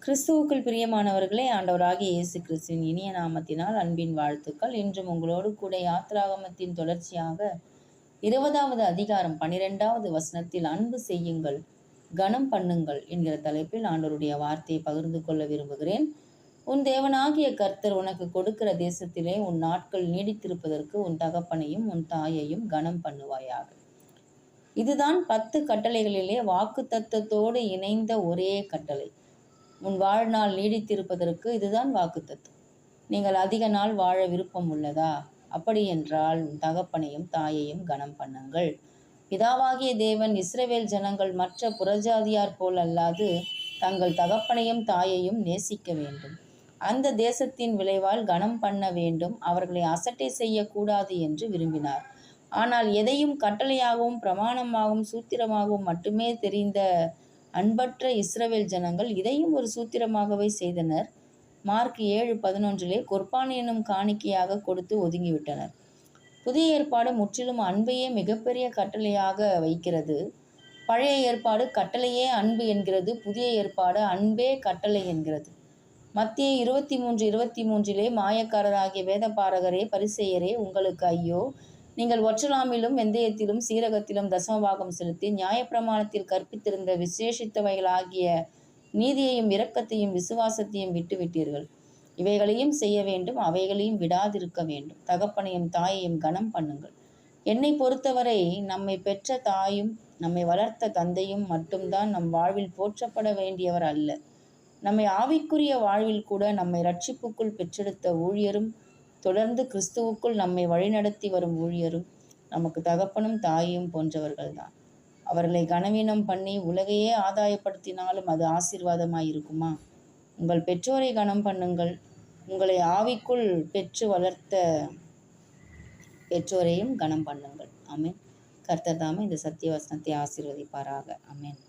கிறிஸ்துவுக்குள் பிரியமானவர்களே, ஆண்டவராகிய இயேசு கிறிஸ்துவின் இனிய நாமத்தினால் அன்பின் வாழ்த்துக்கள். இன்றும் உங்களோடு கூட யாத்ராகமத்தின் தொடர்ச்சியாக 20வது அதிகாரம் 12வது வசனத்தில் அன்பு செய்யுங்கள், கனம் பண்ணுங்கள் என்கிற தலைப்பில் ஆண்டவருடைய வார்த்தையை பகிர்ந்து கொள்ள விரும்புகிறேன். உன் தேவனாகிய கர்த்தர் உனக்கு கொடுக்கிற தேசத்திலே உன் நாட்கள் நீடித்திருப்பதற்கு உன் தகப்பனையும் உன் தாயையும் கனம் பண்ணுவாயாக. இதுதான் 10 கட்டளைகளிலே வாக்கு தத்தத்தோடு இணைந்த ஒரே கட்டளை. உன் வாழ்நாள் நீடித்திருப்பதற்கு இதுதான் வாக்குத்தத்தம். நீங்கள் அதிக நாள் வாழ விருப்பம் உள்ளதா? அப்படி என்றால் உன் தகப்பனையும் தாயையும் கனம் பண்ணுங்கள். பிதாவாகிய தேவன் இஸ்ரவேல் ஜனங்கள் மற்ற புறஜாதியார் போல் அல்லாது தங்கள் தகப்பனையும் தாயையும் நேசிக்க வேண்டும். அந்த தேசத்தின் விளைவால் கனம் பண்ண வேண்டும். அவர்களை அசட்டை செய்யக்கூடாது என்று விரும்பினார். ஆனால் எதையும் கட்டளையாகவும் பிரமாணமாகவும் சூத்திரமாகவும் மட்டுமே தெரிந்த அன்பற்ற இஸ்ரவேல் ஜனங்கள் இதையும் ஒரு சூத்திரமாகவே செய்தனர். மார்க் 7:11 குர்பான் என்னும் காணிக்கையாக கொடுத்து ஒதுங்கிவிட்டனர். புதிய ஏற்பாடு முற்றிலும் அன்பையே மிகப்பெரிய கட்டளையாக வைக்கிறது. பழைய ஏற்பாடு கட்டளையே அன்பு என்கிறது. புதிய ஏற்பாடு அன்பே கட்டளை என்கிறது. மத்தேயு 23:23 மாயக்காரராகிய வேதபாரகரே, பரிசேயரே, உங்களுக்கு ஐயோ! நீங்கள் ஒற்றலாமிலும் வெந்தயத்திலும் சீரகத்திலும் தசமபாகம் செலுத்தி நியாயப்பிரமாணத்தில் கற்பித்திருந்த விசேஷித்தவைகளாகிய நீதியையும் இரக்கத்தையும் விசுவாசத்தையும் விட்டுவிட்டீர்கள். இவைகளையும் செய்ய வேண்டும், அவைகளையும் விடாதிருக்க வேண்டும். தகப்பனையும் தாயையும் கனம் பண்ணுங்கள். என்னை பொறுத்தவரை நம்மை பெற்ற தாயும் நம்மை வளர்த்த தந்தையும் மட்டும்தான் நம் வாழ்வில் போற்றப்பட வேண்டியவர் அல்ல. நம்மை ஆவிக்குரிய வாழ்வில் கூட நம்மை ரட்சிப்புக்குள் பெற்றெடுத்த ஊழியரும் தொடர்ந்து கிறிஸ்துவுக்குள் நம்மை வழிநடத்தி வரும் ஊழியரும் நமக்கு தகப்பனும் தாயும் போன்றவர்கள்தான். அவர்களை கனவீனம் பண்ணி உலகையே ஆதாயப்படுத்தினாலும் அது ஆசீர்வாதமாய் இருக்குமா? உங்கள் பெற்றோரை கனம் பண்ணுங்கள். உங்களை ஆவிக்குள் பெற்று வளர்த்த பெற்றோரையும் கனம் பண்ணுங்கள். ஆமென். கர்த்தர் தாமே இந்த சத்திய வசனத்தை ஆசீர்வதிப்பாராக. ஆமென்.